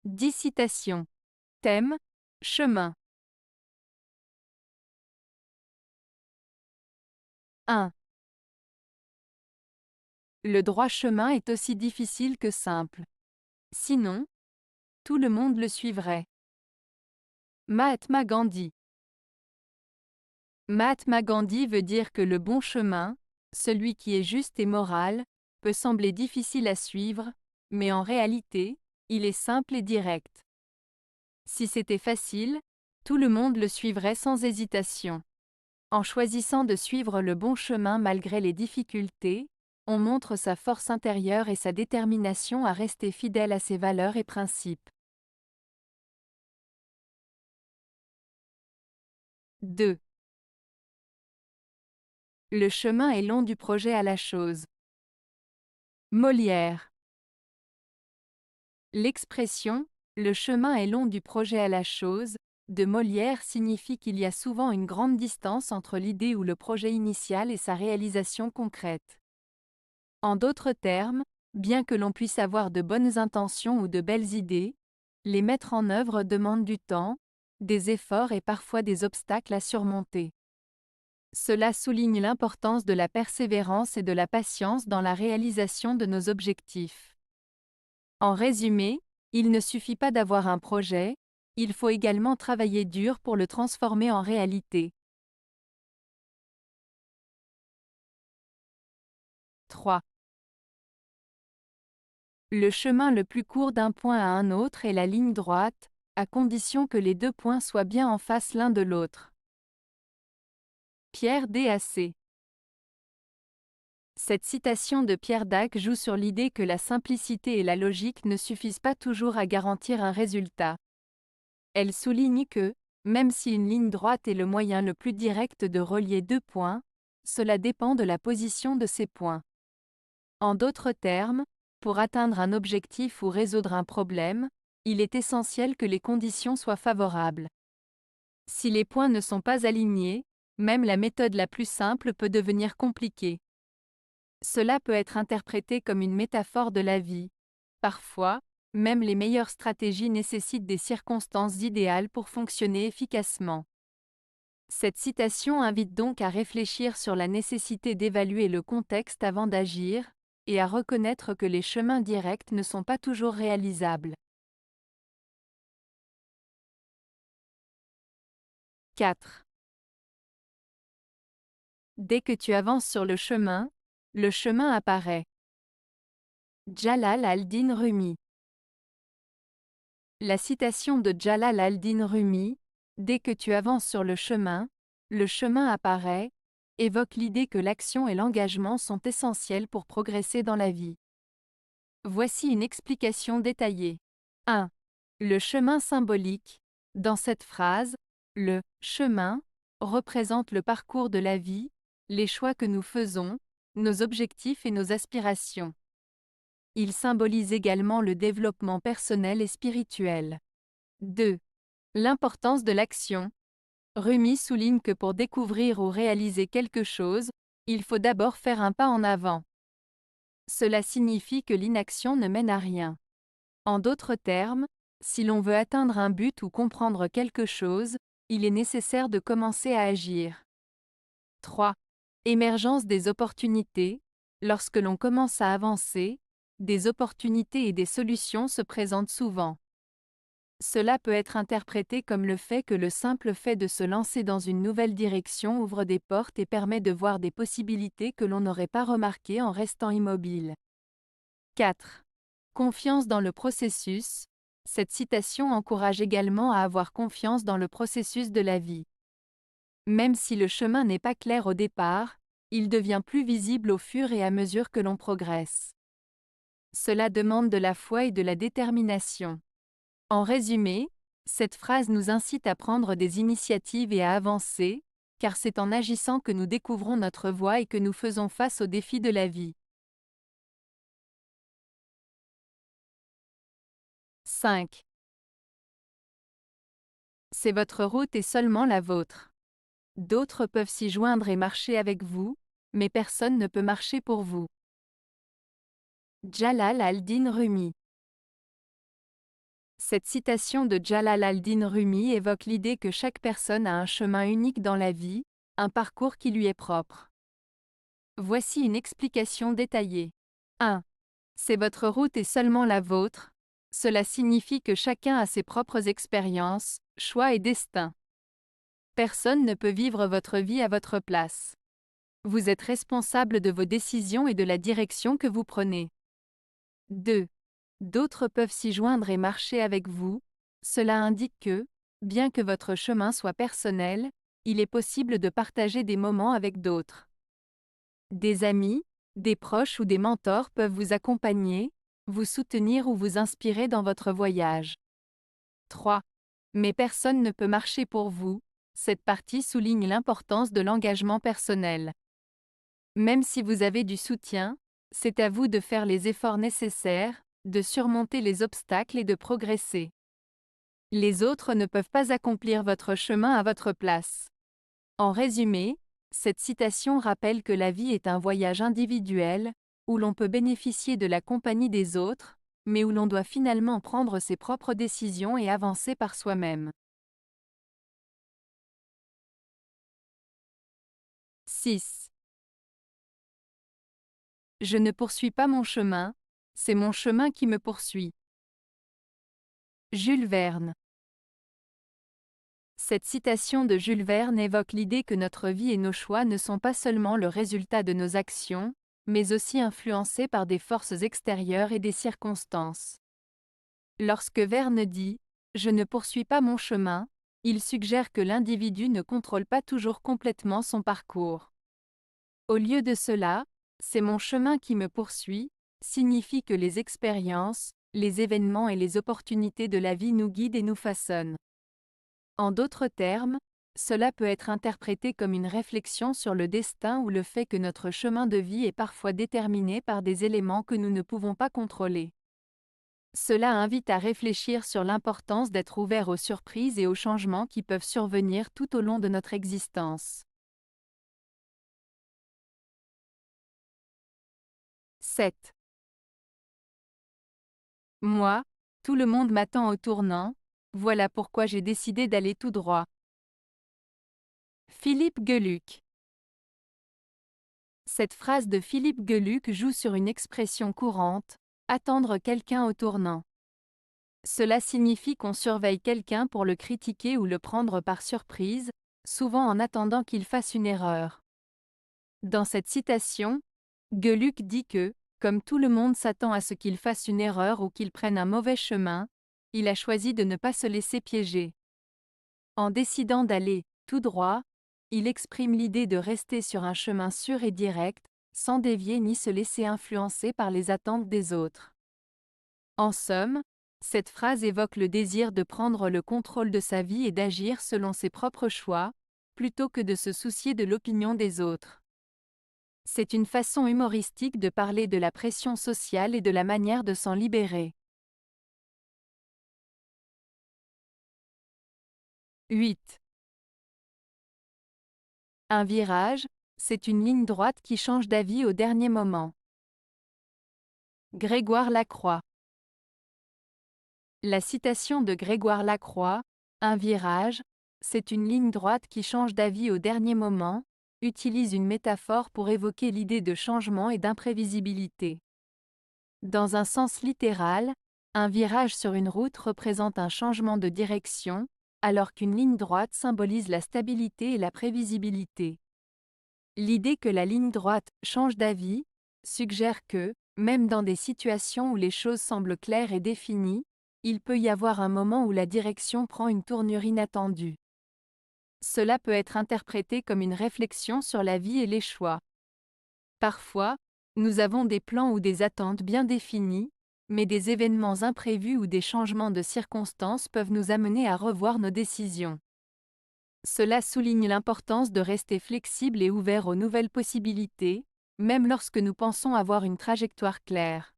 10 citations. Thème, chemin. 1. Le droit chemin est aussi difficile que simple. Sinon, tout le monde le suivrait. Mahatma Gandhi. Mahatma Gandhi veut dire que le bon chemin, celui qui est juste et moral, peut sembler difficile à suivre, mais en réalité, il est simple et direct. Si c'était facile, tout le monde le suivrait sans hésitation. En choisissant de suivre le bon chemin malgré les difficultés, on montre sa force intérieure et sa détermination à rester fidèle à ses valeurs et principes. 2. Le chemin est long du projet à la chose. Molière. L'expression « le chemin est long du projet à la chose » de Molière signifie qu'il y a souvent une grande distance entre l'idée ou le projet initial et sa réalisation concrète. En d'autres termes, bien que l'on puisse avoir de bonnes intentions ou de belles idées, les mettre en œuvre demandent du temps, des efforts et parfois des obstacles à surmonter. Cela souligne l'importance de la persévérance et de la patience dans la réalisation de nos objectifs. En résumé, il ne suffit pas d'avoir un projet, il faut également travailler dur pour le transformer en réalité. 3. Le chemin le plus court d'un point à un autre est la ligne droite, à condition que les deux points soient bien en face l'un de l'autre. Pierre Dac. Cette citation de Pierre Dac joue sur l'idée que la simplicité et la logique ne suffisent pas toujours à garantir un résultat. Elle souligne que, même si une ligne droite est le moyen le plus direct de relier deux points, cela dépend de la position de ces points. En d'autres termes, pour atteindre un objectif ou résoudre un problème, il est essentiel que les conditions soient favorables. Si les points ne sont pas alignés, même la méthode la plus simple peut devenir compliquée. Cela peut être interprété comme une métaphore de la vie. Parfois, même les meilleures stratégies nécessitent des circonstances idéales pour fonctionner efficacement. Cette citation invite donc à réfléchir sur la nécessité d'évaluer le contexte avant d'agir, et à reconnaître que les chemins directs ne sont pas toujours réalisables. 4. Dès que tu avances sur le chemin apparaît. Jalal al-Din Rumi. La citation de Jalal al-Din Rumi, « Dès que tu avances sur le chemin apparaît », évoque l'idée que l'action et l'engagement sont essentiels pour progresser dans la vie. Voici une explication détaillée. 1. Le chemin symbolique. Dans cette phrase, le « chemin » représente le parcours de la vie, les choix que nous faisons, nos objectifs et nos aspirations. Il symbolise également le développement personnel et spirituel. 2. L'importance de l'action. Rumi souligne que pour découvrir ou réaliser quelque chose, il faut d'abord faire un pas en avant. Cela signifie que l'inaction ne mène à rien. En d'autres termes, si l'on veut atteindre un but ou comprendre quelque chose, il est nécessaire de commencer à agir. 3. Émergence des opportunités. Lorsque l'on commence à avancer, des opportunités et des solutions se présentent souvent. Cela peut être interprété comme le fait que le simple fait de se lancer dans une nouvelle direction ouvre des portes et permet de voir des possibilités que l'on n'aurait pas remarquées en restant immobile. 4. Confiance dans le processus. Cette citation encourage également à avoir confiance dans le processus de la vie. Même si le chemin n'est pas clair au départ, il devient plus visible au fur et à mesure que l'on progresse. Cela demande de la foi et de la détermination. En résumé, cette phrase nous incite à prendre des initiatives et à avancer, car c'est en agissant que nous découvrons notre voie et que nous faisons face aux défis de la vie. 5. C'est votre route et seulement la vôtre. D'autres peuvent s'y joindre et marcher avec vous, mais personne ne peut marcher pour vous. Jalal al-Din Rumi. Cette citation de Jalal al-Din Rumi évoque l'idée que chaque personne a un chemin unique dans la vie, un parcours qui lui est propre. Voici une explication détaillée. 1. C'est votre route et seulement la vôtre. Cela signifie que chacun a ses propres expériences, choix et destins. Personne ne peut vivre votre vie à votre place. Vous êtes responsable de vos décisions et de la direction que vous prenez. 2. D'autres peuvent s'y joindre et marcher avec vous. Cela indique que, bien que votre chemin soit personnel, il est possible de partager des moments avec d'autres. Des amis, des proches ou des mentors peuvent vous accompagner, vous soutenir ou vous inspirer dans votre voyage. 3. Mais personne ne peut marcher pour vous. Cette partie souligne l'importance de l'engagement personnel. Même si vous avez du soutien, c'est à vous de faire les efforts nécessaires, de surmonter les obstacles et de progresser. Les autres ne peuvent pas accomplir votre chemin à votre place. En résumé, cette citation rappelle que la vie est un voyage individuel, où l'on peut bénéficier de la compagnie des autres, mais où l'on doit finalement prendre ses propres décisions et avancer par soi-même. 6. Je ne poursuis pas mon chemin, c'est mon chemin qui me poursuit. Jules Verne. Cette citation de Jules Verne évoque l'idée que notre vie et nos choix ne sont pas seulement le résultat de nos actions, mais aussi influencés par des forces extérieures et des circonstances. Lorsque Verne dit « Je ne poursuis pas mon chemin », il suggère que l'individu ne contrôle pas toujours complètement son parcours. Au lieu de cela, « C'est mon chemin qui me poursuit » signifie que les expériences, les événements et les opportunités de la vie nous guident et nous façonnent. En d'autres termes, cela peut être interprété comme une réflexion sur le destin ou le fait que notre chemin de vie est parfois déterminé par des éléments que nous ne pouvons pas contrôler. Cela invite à réfléchir sur l'importance d'être ouvert aux surprises et aux changements qui peuvent survenir tout au long de notre existence. 7. Moi, tout le monde m'attend au tournant, voilà pourquoi j'ai décidé d'aller tout droit. Philippe Geluck. Cette phrase de Philippe Geluck joue sur une expression courante, attendre quelqu'un au tournant. Cela signifie qu'on surveille quelqu'un pour le critiquer ou le prendre par surprise, souvent en attendant qu'il fasse une erreur. Dans cette citation, Geluck dit que, comme tout le monde s'attend à ce qu'il fasse une erreur ou qu'il prenne un mauvais chemin, il a choisi de ne pas se laisser piéger. En décidant d'aller tout droit, il exprime l'idée de rester sur un chemin sûr et direct, sans dévier ni se laisser influencer par les attentes des autres. En somme, cette phrase évoque le désir de prendre le contrôle de sa vie et d'agir selon ses propres choix, plutôt que de se soucier de l'opinion des autres. C'est une façon humoristique de parler de la pression sociale et de la manière de s'en libérer. 8. Un virage, c'est une ligne droite qui change d'avis au dernier moment. Grégoire Lacroix. La citation de Grégoire Lacroix, « Un virage, c'est une ligne droite qui change d'avis au dernier moment », utilise une métaphore pour évoquer l'idée de changement et d'imprévisibilité. Dans un sens littéral, un virage sur une route représente un changement de direction, alors qu'une ligne droite symbolise la stabilité et la prévisibilité. L'idée que la ligne droite change d'avis suggère que, même dans des situations où les choses semblent claires et définies, il peut y avoir un moment où la direction prend une tournure inattendue. Cela peut être interprété comme une réflexion sur la vie et les choix. Parfois, nous avons des plans ou des attentes bien définis, mais des événements imprévus ou des changements de circonstances peuvent nous amener à revoir nos décisions. Cela souligne l'importance de rester flexible et ouvert aux nouvelles possibilités, même lorsque nous pensons avoir une trajectoire claire.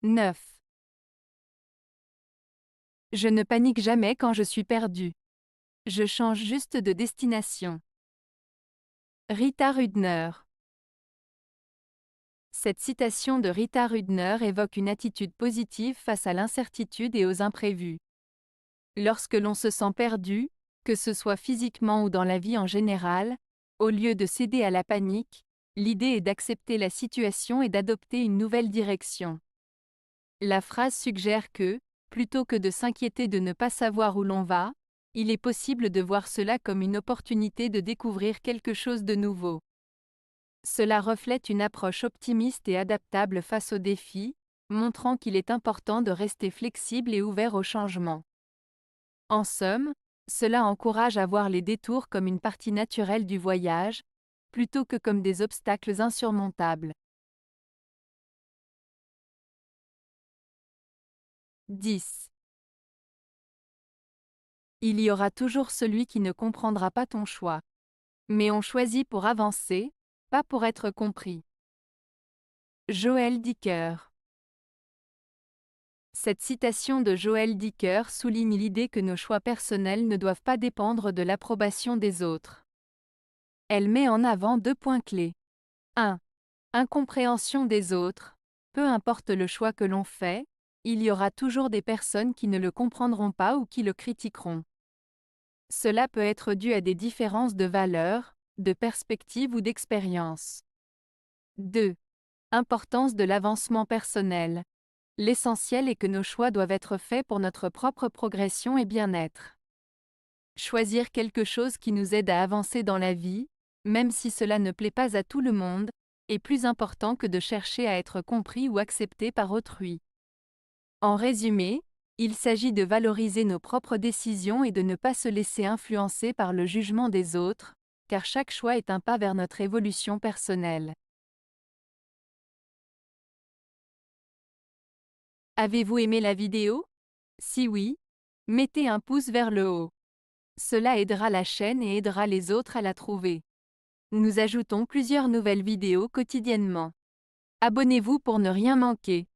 9. Je ne panique jamais quand je suis perdu. Je change juste de destination. Rita Rudner. Cette citation de Rita Rudner évoque une attitude positive face à l'incertitude et aux imprévus. Lorsque l'on se sent perdu, que ce soit physiquement ou dans la vie en général, au lieu de céder à la panique, l'idée est d'accepter la situation et d'adopter une nouvelle direction. La phrase suggère que, plutôt que de s'inquiéter de ne pas savoir où l'on va, il est possible de voir cela comme une opportunité de découvrir quelque chose de nouveau. Cela reflète une approche optimiste et adaptable face aux défis, montrant qu'il est important de rester flexible et ouvert au changement. En somme, cela encourage à voir les détours comme une partie naturelle du voyage, plutôt que comme des obstacles insurmontables. 10. Il y aura toujours celui qui ne comprendra pas ton choix. Mais on choisit pour avancer, pas pour être compris. Joël Dicker. Cette citation de Joël Dicker souligne l'idée que nos choix personnels ne doivent pas dépendre de l'approbation des autres. Elle met en avant 2 points clés. 1. Incompréhension des autres. Peu importe le choix que l'on fait, il y aura toujours des personnes qui ne le comprendront pas ou qui le critiqueront. Cela peut être dû à des différences de valeurs, de perspectives ou d'expérience. 2. Importance de l'avancement personnel. L'essentiel est que nos choix doivent être faits pour notre propre progression et bien-être. Choisir quelque chose qui nous aide à avancer dans la vie, même si cela ne plaît pas à tout le monde, est plus important que de chercher à être compris ou accepté par autrui. En résumé, il s'agit de valoriser nos propres décisions et de ne pas se laisser influencer par le jugement des autres, car chaque choix est un pas vers notre évolution personnelle. Avez-vous aimé la vidéo? Si oui, mettez un pouce vers le haut. Cela aidera la chaîne et aidera les autres à la trouver. Nous ajoutons plusieurs nouvelles vidéos quotidiennement. Abonnez-vous pour ne rien manquer.